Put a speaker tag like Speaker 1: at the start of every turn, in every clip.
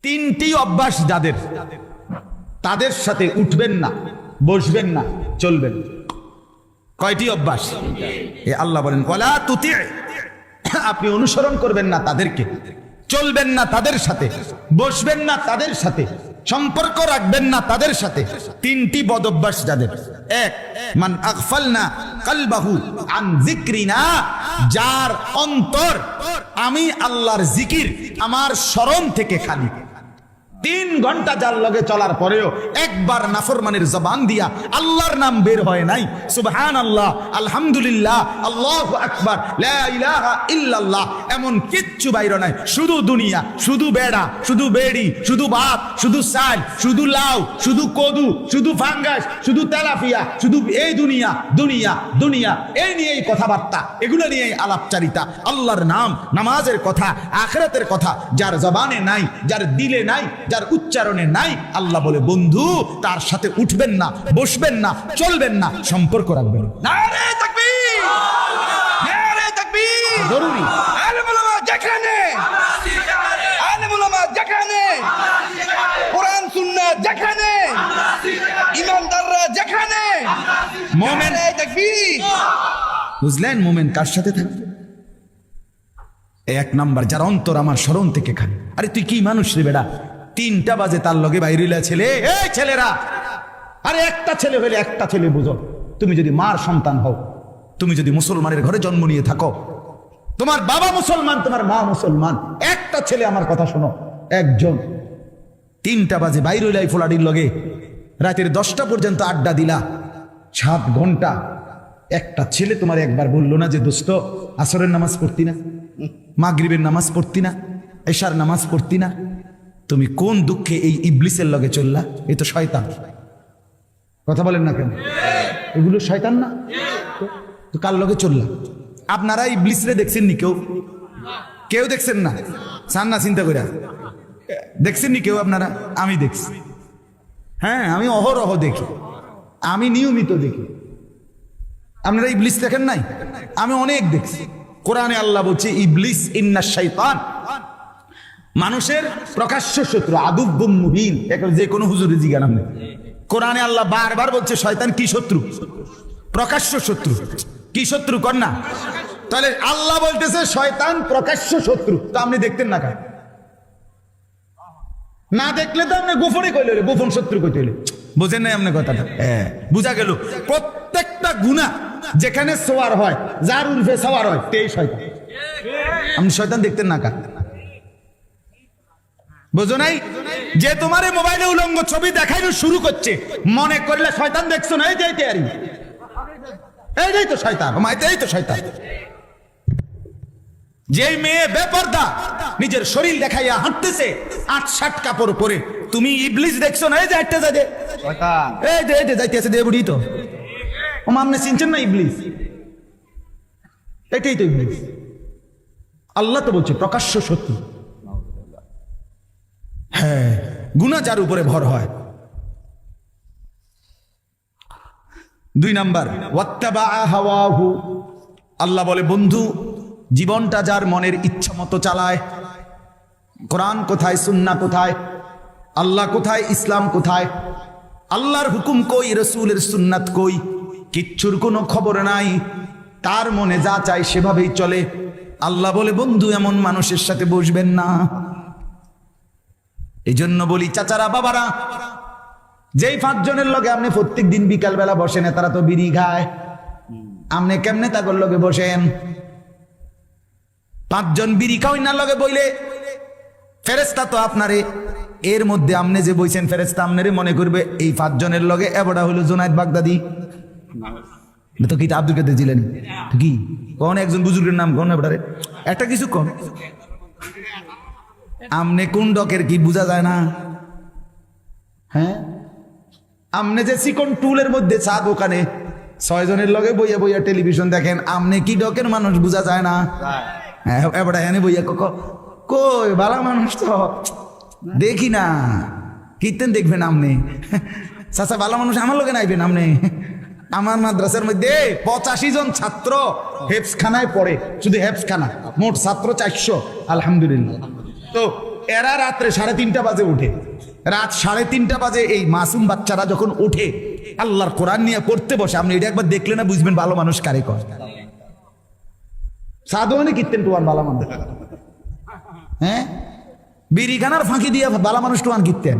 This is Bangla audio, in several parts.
Speaker 1: তিনটি অভ্যাস যাদের, তাদের সাথে উঠবেন না, বসবেন না, চলবেন। কয়টি অভ্যাস? এ আল্লাহ বলেন ওয়ালা তুতি, আপনি অনুসরণ করবেন না তাদেরকে, চলবেন না তাদের সাথে, বসবেন না তাদের সাথে, সম্পর্ক রাখবেন না তাদের সাথে। তিনটি বদ অভ্যাস যাদের। এক, মান আগফালনা কলবাহু আন যিকরিনা, যার অন্তর আমি আল্লাহর জিকির, আমার স্মরণ থেকে খালি। 3 ঘন্টা যার লগে চলার পরেও একবার নাফরমানের জবান দিয়া আল্লাহর নাম বের হয় নাই, সুবহানাল্লাহ, আলহামদুলিল্লাহ, আল্লাহু আকবার, লা ইলাহা ইল্লাল্লাহ, এমন কিচ্ছু বাইর নাই। শুধু দুনিয়া, শুধু বেড়া, শুধু বেড়ি, শুধু ভাত, শুধু চাল, শুধু লাউ, শুধু কদু, শুধু ফাঙ্গাস, শুধু তেলাপিয়া, শুধু এই দুনিয়া দুনিয়া দুনিয়া, এই নিয়েই কথাবার্তা, এগুলো নিয়েই আলাপচারিতা। আল্লাহর নাম, নামাজের কথা, আখিরাতের কথা যার জবানে নাই, যার দিলে নাই, যার উচ্চারণে নাই, আল্লাহ বলে বন্ধু তার সাথে উঠবেন না, বসবেন না, চলবেন না, সম্পর্ক রাখবেন।
Speaker 2: নারে তাকবীর, নারে তাকবীর।
Speaker 1: জরুরি।
Speaker 2: আলেম ওলামা যেখানে, আলেম ওলামা যেখানে, কোরআন সুন্নাহ যেখানে, ইমানদাররা যেখানে,
Speaker 1: মোমেন,
Speaker 2: নারে তাকবীর।
Speaker 1: বুঝলেন? মোমেন কার সাথে থাকবে? 1 নাম্বার, যার অন্তর আমার স্মরণ থেকে খালি। আরে তুই কি মানুষ রে বেড়া, 3টা বাজে তার লগে বাইরিলা ছেলে, এই ছেলেরা, আরে একটা ছেলে হইলে একটা ছেলে বুঝো। তুমি যদি মার সন্তান হও, তুমি যদি মুসলমানের ঘরে জন্ম নিয়ে থাকো, তোমার বাবা মুসলমান, তোমার মা মুসলমান, একটা ছেলে, আমার কথা শোনো, একজন 3টা বাজে বাইরিলা ফোলাডির লগে রাতের 10টা পর্যন্ত আড্ডা দিলা, 7 ঘন্টা, একটা ছেলে তোমার একবার বললো না যে দোস্ত আসরের নামাজ পড়তি না, মাগরিবের নামাজ পড়তি না, এশার নামাজ পড়তি না? তুমি কোন দুঃখে এই ইবলিসের লগে চললা? এ তো শয়তান। কথা বলেন না কেন? এগুলো শয়তান না? তো কার লগে চললা? আপনারা ইবলিসরে দেখছেন নি? কেউ দেখছেন না? চান না চিন্তা করে দেখছেন নি কেউ আপনারা? আমি দেখছি, হ্যাঁ, আমি অহরহ দেখি, আমি নিয়মিত দেখি। আপনারা ইবলিস দেখেন নাই? আমি অনেক দেখছি। কোরআনে আল্লাহ বলছে ইবলিস ইন্নাশ শাইতান, মানুষের প্রকাশ্য শত্রু, আদুব্বুম মুবিন। এখন যে কোনো হুজুরে জিজ্ঞাসা নেই, কোরআনে আল্লাহ বারবার বলছে শয়তান কি শত্রু? প্রকাশ্য শত্রু। কি শত্রু কর না? তাহলে আল্লাহ বলতেছে শয়তান প্রকাশ্য শত্রু, তো আপনি দেখতেন না কেন? না দেখলে তো আপনি গোপনে কইলে, গোপন শত্রু কইতে হইলে। বোঝেন নাই আপনি কথাটা? হ্যাঁ, বুঝা গেল। প্রত্যেকটা গুনাহ যেখানে সোয়ার হয়, যার উল্ফে সওয়ার হয়, তেই শয়তান। আপনি শয়তান দেখতেন না কেন? বুঝো নাই? যে তোমার মোবাইলে উলঙ্গ ছবি দেখাইনো শুরু করছে, মনে করলে শয়তান দেখছো না? এই যে এইটাই তো শয়তান, এইটাই তো শয়তান। যেই মেয়ে বেপরদা নিজের শরীর দেখাইয়া হাঁটতেছে 8-7 কাপড় পরে, তুমি ইবলিস দেখছো না? এই যে হাঁটতে যায়,
Speaker 2: শয়তান,
Speaker 1: এই যে যাইতেছে দে বুড়ি, তো আপনি চিনছেন না ইবলিস? এটাই তো ইবলিস। আল্লাহ তো বলছে প্রকাশ্য শত্রু। হ্যাঁ, গুনাহ যার উপরে ভর হয়। 2 নাম্বার, ওয়াত্তাবা হাওয়াহু, আল্লাহ বলে বন্ধু জীবনটা যার মনের ইচ্ছা মতো চালায়। কোরআন কোথায়, সুন্নাহ কোথায়, আল্লাহ কোথায়, ইসলাম কোথায়, আল্লাহর হুকুম কই, রাসূলের সুন্নাত কই, কিচ্ছুর কোনো খবর নাই। তার মনে যা চায় সেভাবেই চলে। আল্লাহ বলে বন্ধু এমন মানুষের সাথে বসবেন না। এই জন্য বলি চাচারা, বাবারা, যেই 5 জনের লগে আপনি প্রত্যেক দিন বিকাল বেলা বসেন, তারা তো বিড়ি খায়, আপনি কেমনে তাদের লগে বসেন? 5 জন বিড়ি খাওয়াই না লগে বইলে ফেরেশতা তো আপনারে, এর মধ্যে আপনি যে বইছেন ফেরেশতা আপনারে মনে করবে এই 5 জনের লগে এবড়া হইল জুনায়েদ বাগদাদি, তো কি আব্দুল কাদের জিলানী, কি কোন একজন বুজুর্গের নাম কোন এবড়ারে, একটা কিছু কোন আমনে কোন ডকের কি বোঝা যায় না? হ্যাঁ, আমনে যে চিকন টুলের মধ্যে চা দোকানে 6 জনের লগে বইয়া বইয়া টেলিভিশন দেখেন, আমনে কি ডকের মানুষ বোঝা যায় না? হ্যাঁ, এবারে এনে বইয়া কই ভালো মানুষ তো দেখি না, কীর্তন দেখবেন আমনে, চাচা ভালো মানুষ আমার লগে নাইবেন আমনে। আমার মাদ্রাসার মধ্যে 85 জন ছাত্র হেফজখানায় পড়ে, শুধু হেফজখানা, মোট ছাত্র 400, আলহামদুলিল্লাহ। তো এরা রাত্রে 3:30 বাজে উঠে, রাত 3:30 বাজে এই মাসুম বাচ্চারা যখন উঠে আল্লাহর কোরআন নিয়ে পড়তে বসে, আপনি এটা একবার দেখলে না বুঝবেন ভালো মানুষ কারে কয়। সাধুয়ানি কিতেন টুয়ান ভালো মানুষ, হ্যাঁ বিড়িখানার ফাঁকি দিয়ে ভালো মানুষ টুয়ান কিতেন,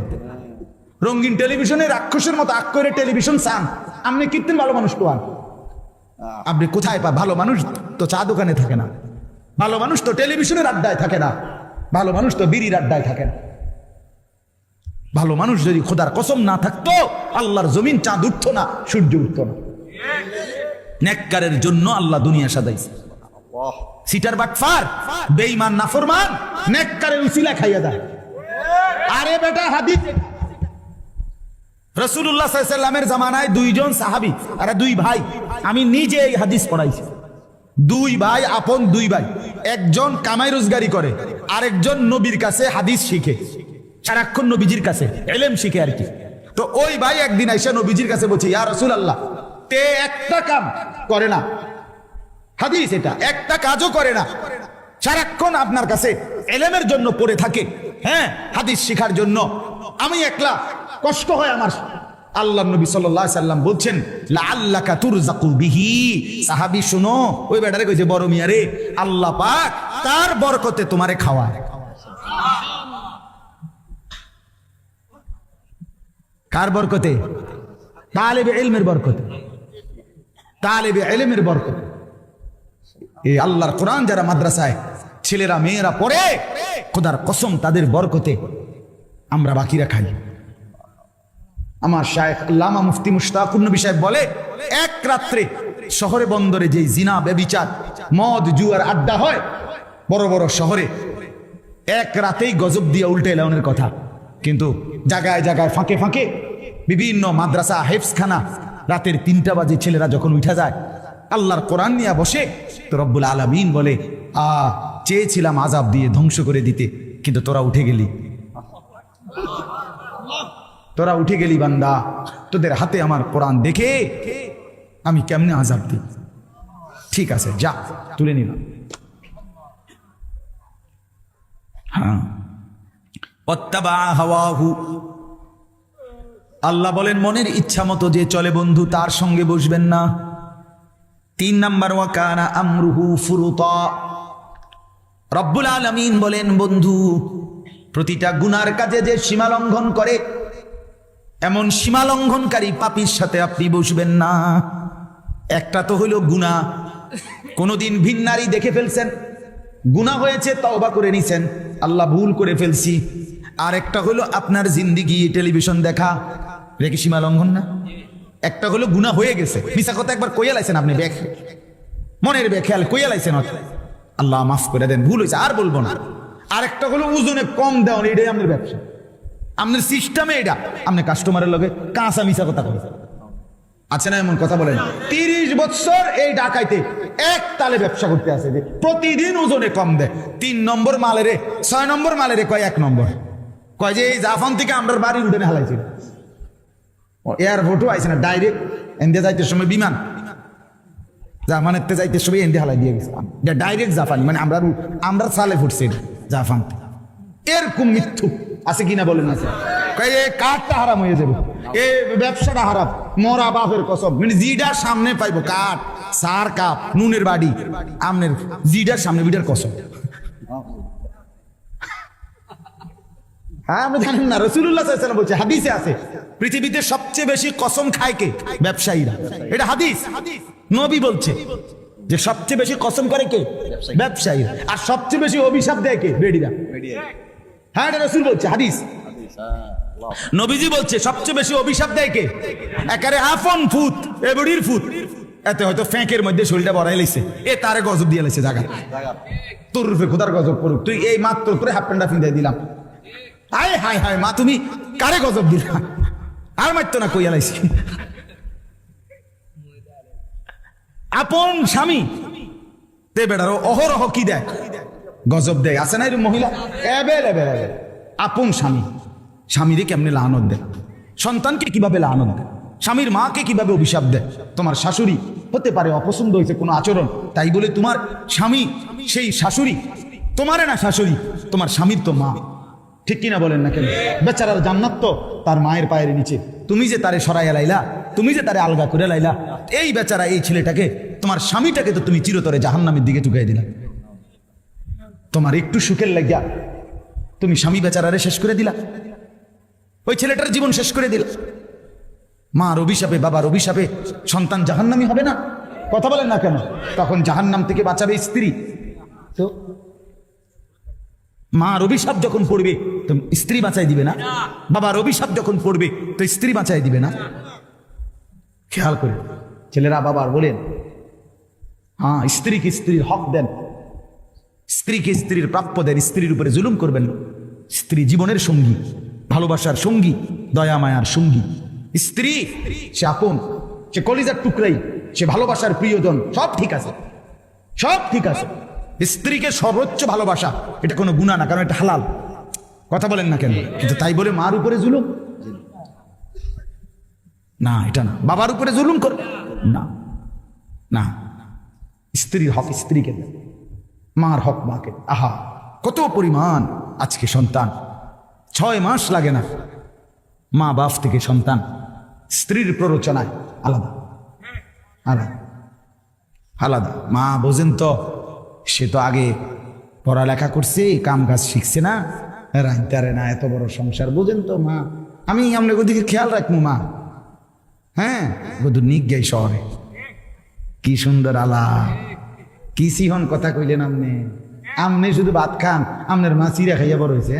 Speaker 1: রঙিন টেলিভিশনে রাক্ষসের মতো আক করে টেলিভিশন চান, আপনি কিতেন ভালো মানুষ টুয়ান। আপনি কোথায় পা? ভালো মানুষ তো চা দোকানে থাকে না, ভালো মানুষ তো টেলিভিশনের আড্ডায় থাকে না, ভালো মানুষ তো বিড়ির আড্ডায় থাকে না। ভালো মানুষ যদি খোদার কসম না থাকতো আল্লাহর জমিন চাঁদ উঠতো না, সূর্য উঠতো না। নেককারের জন্য আল্লাহ দুনিয়া সাজাইছে। সিটার বাটফার বেঈমান নাফরমান নেককারের উসিলা খাইয়া দেয়। আরে বেটা হাদিস রাসূলুল্লাহ সাল্লাল্লাহু আলাইহি ওয়াসাল্লামের জামানায় দুইজন সাহাবী আর দুই ভাই, আমি নিজে এই হাদিস পড়াইছি। দুই ভাই, আপন দুই ভাই, একজন কামাই রোজগারি করে, আরেকজন নবীর কাছে হাদিস শিখে, সারাক্ষণ নবীজির কাছে ইলম শিখে আর কি। তো ওই ভাই একদিন আইসা নবীজির কাছে বলছে, ইয়া রাসূলুল্লাহ, তে একটা কাম করে না, হাদিস এটা একটা কাজও করে না, সারাক্ষণ আপনার কাছে ইলমের জন্য পড়ে থাকে, হ্যাঁ হাদিস শেখার জন্য, আমি একলা কষ্ট হয় আমার। আল্লাহ নবী সাল্লাল্লাহু আলাইহি সাল্লাম বলছেন, লাআল্লাকা তুরযাকু বিহি। সাহাবী শুনো, ওই বেটারে কইছে, বড় মিয়া রে, আল্লাহ পাক তার বরকতে তোমারে খাওয়ায়। কার বরকতে? তালেবে ইলমের বরকতে, তালেবে ইলমের বরকতে। এই আল্লাহর কোরআন যারা মাদ্রাসায় ছেলেরা মেয়েরা পড়ে, খোদার কসম তাদের বরকতে আমরা বাকিরা খাই। আমার শায়েখ আল্লামা মুফতি মুশতাকুর নবী সাহেব বলে, এক রাত্রে শহরে বন্দরে যে জিনা ব্যভিচার মদ জুয়ার আড্ডা হয় বড় বড় শহরে, এক রাতেই গজব দিয়ে উল্টে এলাউনের কথা। কিন্তু জায়গায় জায়গায় ফাঁকে ফাঁকে বিভিন্ন মাদ্রাসা হেফজখানা রাতের 3টা বাজে ছেলেরা যখন উঠা যায় আল্লাহর কোরআন নিয়ে বসে, তো রব্বুল আলামিন বলে, চেয়েছিলাম আযাব দিয়ে ধ্বংস করে দিতে, কিন্তু তোরা উঠে গেলি, তোরা উঠে গেলি বান্দা, তোদের হাতে আমার কোরআন দেখে আমি কেমনে আযাব দিই। ঠিক আছে, যা তুলে নিলাম। হ্যাঁ, ওয়াত্তাবা হাওয়াহু, আল্লাহ বলেন মনের ইচ্ছা মতো যে চলে বন্ধু তার সঙ্গে বসবেন না। 3 নাম্বার, ওয়া কানা আমরুহু ফুরুতা। রব্বুল আলামিন বলেন বন্ধু, প্রতিটা গুনার কাজে যে সীমা লঙ্ঘন করে, এমন সীমা লঙ্ঘনকারী পাপীর সাথে আপনি বসবেন না। একটা তো হইল গুনাহ, কোনদিন ভিন্নারী দেখে ফেলছেন, গুনাহ হয়েছে, তওবা করে নিছেন, আল্লাহ ভুল করে ফেলছি। আর একটা হলো আপনার জিন্দিগি টেলিভিশন দেখা, রেখে সীমা লঙ্ঘন না? একটা হলো গুনাহ হয়ে গেছে, মিছা কথা একবার কইয়া লাইছেন আপনি, মনের বেখেয়াল কইয়া লাইছেন, আল্লাহ মাফ করে দেন, ভুল হয়েছে আর বলবো না। আর একটা হলো ওজনে কম দেওয়া, এটাই আপনার ব্যবসা, আপনার সিস্টেমে এটা, আপনি কাস্টমারের লগে কাঁচা মিছা কথা কই। আচ্ছা না, এমন কথা বলেন, 30 বছর এই ঢাকাইতে এক তালে ব্যবসা করতে আছে, যে প্রতিদিন ওজনে কম দেয়। 3 নম্বর মালেরে 6 নম্বর মালেরে কয় 1 নম্বর, কয় যে এই জাফান থেকে আমরা বাড়ি উঠে হালাইছি, এয়ারপোর্টও আইছে না, ডাইরেক্ট এন্ডিয়া যাইতে সময় বিমান, জাফানের তে যাইতে সময় এন্ডিয়া হালাই দিয়ে গেছে, ডাইরেক্ট জাফানি, মানে আমরা সালে ফুটছে জাফান। এরকম মৃত্যু আছে কিনা বলেন না? কাঠটা হারাম হয়ে যাবে, এ ব্যবসাটা হারাম, মরা বাপের কসম, মানে জিডার সামনে পাইবো কাঠ, সার কাপ, নুনের বাড়ি, আমনের জিডার সামনে বিডার কসম। হ্যাঁ, আপনি জানেন না, রাসূলুল্লাহ সাল্লাল্লাহু আলাইহি ওয়াসাল্লাম বলছে, হাদিসে আছে, পৃথিবীতে সবচেয়ে বেশি কসম খায় কে? ব্যবসায়ীরা। এটা হাদিস, নবী বলছে যে সবচেয়ে বেশি কসম করে কে? ব্যবসায়ীরা। আর সবচেয়ে বেশি অভিশাপ দেয় কে? বেডিরা। হ্যাঁ, এটা রাসূল বলছে, হাদিস, নবীজি বলছে সবচেয়ে বেশি অভিশাপ দেয় কে? একারে আফন ফুত, এ বডির ফুত, এতে হয়তো ফ্যাঁকের মধ্যে শরীরটা বড়াই লাইছে, এ তারে গজব দিয়ে লাইছে, জায়গা তোর রূপে খোদার গজব করুক, তুই এই মাত্র তোরে হাফ প্যান্টটা ফিন্দাই দিলাম, হায় হায় হায় মা, তুমি কারে গজব দিলা, আর মারতো না, কইয়া লাইছি। আপন স্বামী তে বেড়ার অহরহ কি দেয়? গজব দেয়। আছে না এরকম মহিলা? আপন স্বামী, স্বামীরে কেমনে লানত দেয়, সন্তানকে কিভাবে লানত দেয়, স্বামীর মাকে কিভাবে অভিশাপ দেয়। তোমার শাশুড়ি হতে পারে অপছন্দ হয়েছে কোনো আচরণ, তাই বলে তোমার স্বামী সেই শাশুড়ি তোমারে না, শাশুড়ি তোমার স্বামীর তো মা, ঠিক কিনা বলেন না কেন? বেচারার জান্নাত তো তার মায়ের পায়ের নিচে। তুমি যে তারে সরাইয়া লাইলা, তুমি যে তারে আলগা করে লাইলা, এই বেচারা এই ছেলেটাকে, তোমার স্বামীটাকে তো তুমি চিরতরে জাহান্নামের দিকে ঢুকাই দিলা। তোমার একটু সুখের লাগিয়া তুমি স্বামী বেচারারে শেষ করে দিলা, ওই ছেলেটার জীবন শেষ করে দিলা। মার অভিশাপে, বাবার অভিশাপে সন্তান জাহান্নামী হবে না? কথা বলেন না কেন? তখন জাহান্নাম থেকে বাঁচাবে স্ত্রী। তো মার অভিশাপ যখন পড়বে তো স্ত্রী বাঁচাই দিবে না? বাবার অভিশাপ যখন পড়বে তো স্ত্রী বাঁচাই দিবে না? খেয়াল করে ছেলেরা বাবার বলেন, হ্যাঁ, স্ত্রীকে স্ত্রীর হক দেন, স্ত্রীকে স্ত্রীর প্রাপ্য দেন, স্ত্রীর উপরে জুলুম করবেন না। স্ত্রী জীবনের সঙ্গী, ভালোবাসার সঙ্গী, দয়া মায়ার সঙ্গী। স্ত্রী সে আপন, সে কলিজার টুকরাই, সে ভালোবাসার প্রিয়জন, সব ঠিক আছে, সব ঠিক আছে। স্ত্রীকে সর্বোচ্চ ভালোবাসা, এটা কোনো গুনাহ না, কারণ এটা হালাল। কথা বলেন না কেন? কিন্তু তাই বলে মার উপরে জুলুম না, এটা না। বাবার উপরে জুলুম করবে না, না। স্ত্রীর হক স্ত্রীকে দেন, মার হক মাকে। আহা, কত পরিমাণ আজকে সন্তান 6 মাস লাগে না, মা বাপ থেকে সন্তান স্ত্রীর প্ররোচনায় আলাদা আলাদা আলাদা। মা বোঝেন তো, সে তো আগে পড়ালেখা করছে, কাম কাজ শিখছে না, রাইতারে না, এত বড় সংসার। বোঝেন তো মা, আমি আপনাকে ওদিকে খেয়াল রাখবো মা। হ্যাঁ, বধু নিক গাই শহরে, কি সুন্দর আলা, কি সিহন কথা কইলেন আপনি। আমনে শুধু ভাত খান, আপনার মা চিরা খাইয়া বড় হয়েছে।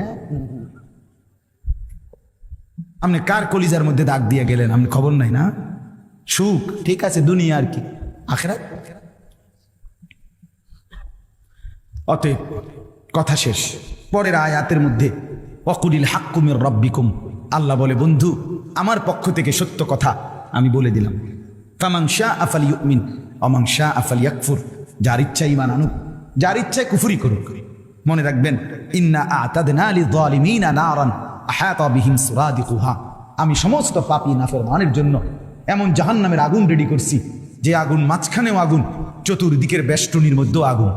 Speaker 1: আপনি কার কলিজার মধ্যে দাগ দিয়ে গেলেন, আপনি খবর নাই না? সুখ ঠিক আছে, দুনিয়া আর কি, আখিরাত। অতএব কথা শেষ। পরের আয়াতের মধ্যে ওয়াকুলিল হাক্কু মির রাব্বিকুম, আল্লাহ বলে, বন্ধু আমার পক্ষ থেকে সত্য কথা আমি বলে দিলাম। ফামান শাআ ফালিয়ুমিন ওয়া মান শাআ ফালিয়াকফুর, যার ইচ্ছা ঈমান আনুক, যার ইচ্ছায় কুফরি করুক। মনে রাখবেন, ইন্না আ'তাদনা লিয-যালিমিনা নারান আহাতা বিহিম সুরাদিকুহা, আমি সমস্ত পাপী নাফরমানের জন্য এমন জাহান্নামের আগুন রেডি করছি, যে আগুন মাঝখানেও আগুন, চতুর্দিকের বেষ্টনীর মধ্যেও আগুন।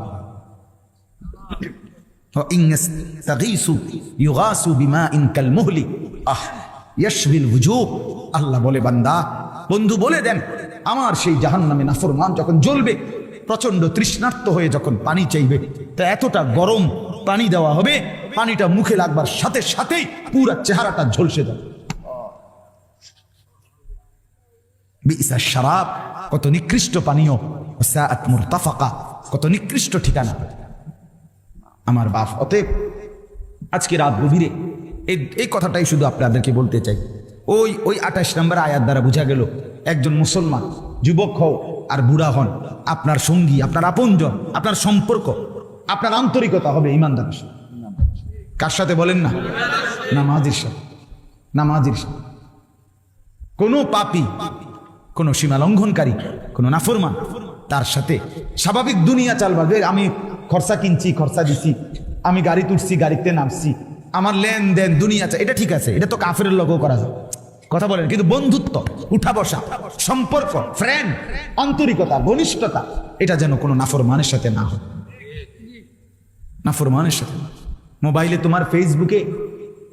Speaker 1: আল্লাহ বলে, বান্দা বন্ধু বলে দেন, আমার সেই জাহান্নামে নাফরমান যখন জ্বলবে, প্রচন্ড তৃষ্ণার্ত হয়ে যখন পানি চাইবে, তা এতটা গরম পানি দেওয়া হবে, পানিটা মুখে লাগবার সাথে সাথেই পুরা চেহারাটা ঝলসে যাবে। বিইসা শারাব, কত নিকৃষ্ট পানীয়, সাআত মুরতাফাকা, কত নিকৃষ্ট ঠিকানা আমার বাপ। অতএব আজকে রাত গভীরে এই কথাটাই শুধু আপনাদেরকে বলতে চাই। ওই 28 নম্বর আয়াত দ্বারা বোঝা গেল, একজন মুসলমান যুবক হও আর বুড়া হন, আপনার সঙ্গী, আপনার আপনজন, আপনার সম্পর্ক, আপনার আন্তরিকতা হবে ঈমানদারের সাথে। কার সাথে বলেন না? নামাজির সাথে। নামাজির সাথে। কোনো পাপী, কোনো সীমা লঙ্ঘনকারী, কোনো নাফরমান, তার সাথে স্বাভাবিক দুনিয়া চালবাবে। আমি খরচা কিনছি, খরচা দিছি, আমি গাড়ি তুলছি, গাড়িতে নামছি, আমার লেনদেন দুনিয়া, এটা ঠিক আছে, এটা তো কাফেরের লগও করা যায়। কথা বলেন, কিন্তু বন্ধুত্ব, উঠা বসা, সম্পর্ক, ফ্রেন্ড, আন্তরিকতা, ঘনিষ্ঠতা, এটা যেন কোনো নাফরমানের সাথে না হয়। নাফরমানের সাথে। মোবাইলে তোমার, ফেসবুকে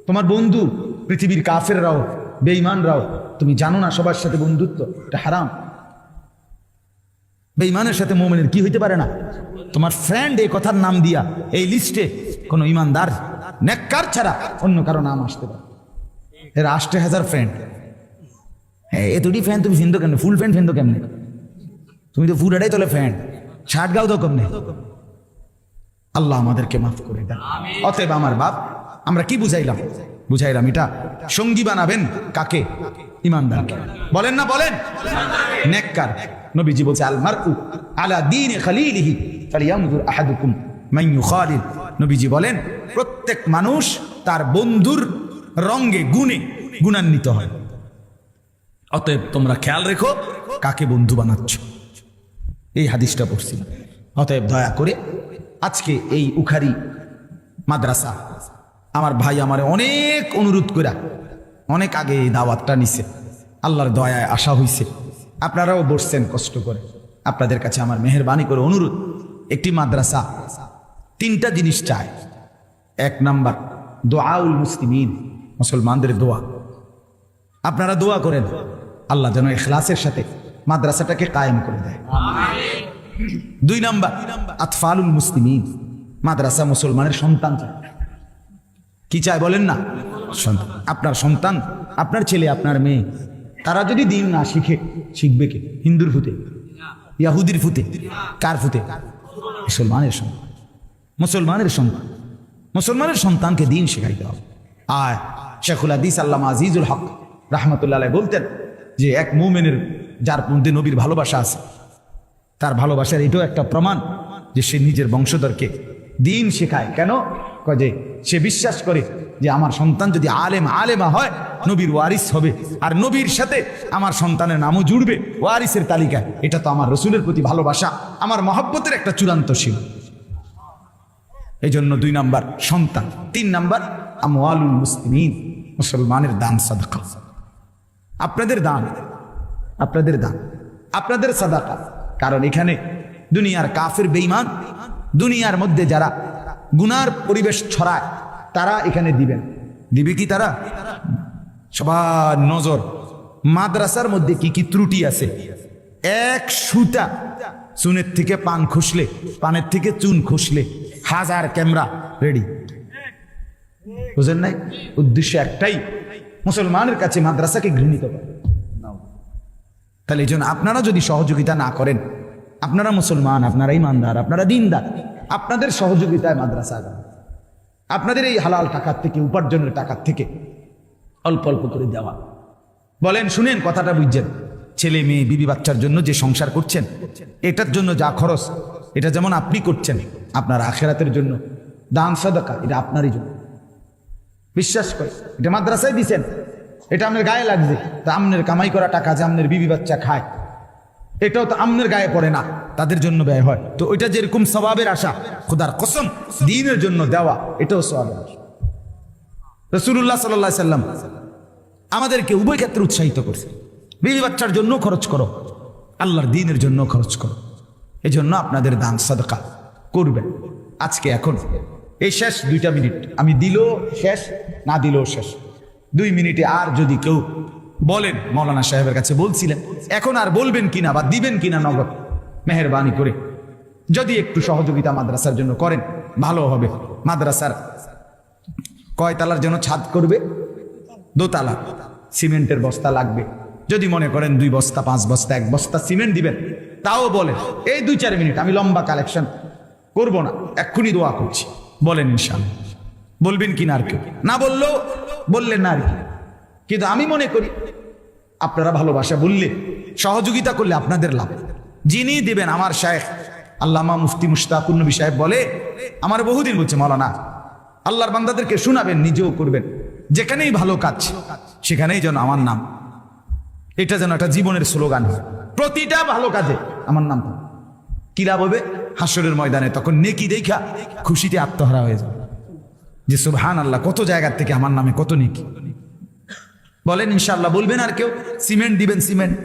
Speaker 1: তোমার বন্ধু পৃথিবীর কাফেররাও, বেঈমানরাও, তুমি জানো না সবার সাথে বন্ধুত্ব এটা হারাম। বেঈমানের সাথে মুমিনের কি হইতে পারে না? তোমার ফ্রেন্ড এই কথার নাম দিয়া এই লিস্টে কোনো ইমানদার নেককার ছাড়া অন্য কারো নাম আসতে পারে। এর 80,000 ফ্রেন্ড, এ দুটি ফ্রেন্ড তুমি ফিন্দো কেমনে? ফুল ফ্রেন্ড ফিন্দো কেমনে? তুমি তো পুরাটাই তোলে ফ্রেন্ড, শার্ট গাও তো কেমনে? আল্লাহ আমাদেরকে মাফ করে দেন। অতএব আমার বাপ, আমরা কি বুঝাইলাম? বুঝাইলাম এটা সঙ্গী বানাবেন কাকে? ইমানদারকে। বলেন না বলেন? নেককার। নবীজি বলছে, আল মারউ আলা দীনি খালিলিহি ফালিয়ানজুর আহাদুকুম মান ইউখালিল। নবীজি বলেন, প্রত্যেক মানুষ তার বন্ধুর রঙে, গুণে গুণান্বিত হয়। অতএব তোমরা খেয়াল রেখো কাকে বন্ধু বানাচ্ছ। এই হাদিসটা পড়ছিলাম। অতএব দয়া করে আজকে এই উখারি মাদ্রাসা, আমার ভাই আমার অনেক অনুরোধ করে অনেক আগে এই দাওয়াতটা নিছে, আল্লাহর দয়ায় আসা হইছে, আপনারাও বসছেন কষ্ট করে। আপনাদের কাছে আমার মেহেরবানি করে অনুরোধ, একটি মাদ্রাসা 3টা জিনিস চায়। 1 নাম্বার, দোয়াউল মুসলিমিন, মুসলমানদের দোয়া। আপনারা দোয়া করেন আল্লাহ যেন ইখলাসের সাথে মাদ্রাসাটাকে কায়েম করে দেয়। 2 নাম্বার আতফালুল মুসলিমিন, মাদ্রাসা মুসলমানের সন্তান চায়। কি চায় বলেন না? সন্তান। আপনার সন্তান, আপনার ছেলে, আপনার মেয়ে, তারা যদি দিন না শিখে, শিখবে কে? হিন্দুর ফুতে, ইয়াহুদির ফুতে, কার ফুতে? মুসলমানের সন্তান। মুসলমানের সন্তান, মুসলমানের সন্তানকে দিন শেখাইতে হবে। আর শেখুল হাদিস আল্লামা আজিজুল হক রাহমাতুল্লাহ আলাইহি বলতেন যে এক মুমিনের যার মধ্যে নবীর ভালোবাসা আছে, তার ভালোবাসার এটাও একটা প্রমাণ যে সে নিজের বংশধরকে দিন শেখায়। কেন? কয় যে সে বিশ্বাস করে যে আমার সন্তান যদি আলেমা হয় নবীর ওয়ারিস হবে, আর নবীর সাথে আমার সন্তানের নামও জুড়বে ওয়ারিসের তালিকায়। এটা তো আমার রসুলের প্রতি ভালোবাসা, আমার মহব্বতের একটা চূড়ান্ত সীমা। এই জন্য 2 নাম্বার সন্তান। 3 নাম্বার আমওয়ালুল মুসলিমিন, মুসলমানের দান সাদাকা। আপনাদের দান, আপনাদের দান, আপনাদের সাদাকা। কারণ এখানে দুনিয়ার কাফের বেঈমান, দুনিয়ার মধ্যে যারা গুনার পরিবেশ ছড়ায়, তারা এখানে দিবেন। দিবে কি তারা? সবার নজর মাদ্রাসার মধ্যে কি কি ত্রুটি আছে। এক সুতা চুনের থেকে পান খুসলে, পানের থেকে চুন খুসলে 1000 ক্যামেরা রেডি। বুঝেন নাই? উদ্দেশ্য একটাই, মুসলমানের কাছে মাদ্রাসাকে ঘৃণিত করে। তাহলে এই জন্য আপনারা যদি সহযোগিতা না করেন, আপনারা মুসলমান, আপনারা ইমানদার, আপনারা দিনদার, আপনাদের সহযোগিতায় মাদ্রাসা আগাবে। আপনাদের এই হালাল টাকার থেকে, উপার্জনের টাকার থেকে অল্প অল্প করে দেওয়া। বলেন, শুনেন কথাটা বুঝছেন? ছেলে মেয়ে বিবি বাচ্চার জন্য যে সংসার করছেন, এটার জন্য যা খরচ, এটা যেমন আপনি করছেন, আপনার আখিরাতের জন্য দান সাদাকা এটা আপনারই জন্য। বিশ্বাস করে এটা মাদ্রাসায় দিছেন, এটা আপনার গায়ে লাগছে, তা আমনের কামাই করা টাকা যে আমনের বিবি বাচ্চা খায়, এটাও তো আমনের গায়ে পড়ে না, তাদের জন্য ব্যয় হয়। তো ওইটা যেরকম সওয়াবের আশা, খোদার কসম দ্বীনের জন্য দেওয়া এটাও সওয়াবের আশা। রাসূলুল্লাহ সাল্লাল্লাহু আলাইহি সাল্লাম আমাদেরকে উভয় ক্ষেত্রে উৎসাহিত করছে, বিবি বাচ্চার জন্য খরচ করো, আল্লাহর দ্বীনের জন্য খরচ করো। এই জন্য আপনাদের দান সাদকা করবেন। আজকে এখন এই শেষ 2টা মিনিট, আমি দিলেও শেষ, না দিলেও শেষ। 2 মিনিটে আর যদি কেউ বলেন, মৌলানা সাহেবের কাছে বলছিলেন, এখন আর বলবেন কিনা বা দিবেন কিনা নগদ, মেহেরবানি করে যদি একটু সহযোগিতা মাদ্রাসার জন্য করেন ভালো হবে। মাদ্রাসার কয় তালার জন্য ছাদ করবে? 2 তালা। সিমেন্টের বস্তা লাগবে। যদি মনে করেন 2 বস্তা, 5 বস্তা, 1 বস্তা সিমেন্ট দিবেন, তাও বলেন। এই 2-4 মিনিট, আমি লম্বা কালেকশন করব না, এক্ষুনি দোয়া করছি। বলেন ইনশাআল্লাহ। বলবেন কিনা আর কেউ? না বললেও বললেন না আর কি। কিন্তু আমি মনে করি আপনারা ভালোবাসা বললে, সহযোগিতা করলে আপনাদের লাভ। যিনি দিবেন, আমার শায়েখ আল্লামা মুফতি মুশতাকুর নবী সাহেব বলে, আমার বহুদিন বলছে, মাওলানা আল্লাহর বান্দাদেরকে শোনাবেন, নিজেও করবেন, যেখানেই ভালো কাজ সেখানেই যেন আমার নাম, এটা যেন একটা জীবনের স্লোগান হয়। প্রতিটা ভালো কাজে আমার নাম কি লাভ হবে? হাসরের ময়দানে তখন নেকি দেখা খুশিতে আত্মহারা হয়ে যাবে যে সুবহানাল্লাহ, কত জায়গার থেকে আমার নামে কত নেকি। বলেন ইনশাআল্লাহ। বলবেন আর কেউ? সিমেন্ট দিবেন, সিমেন্ট।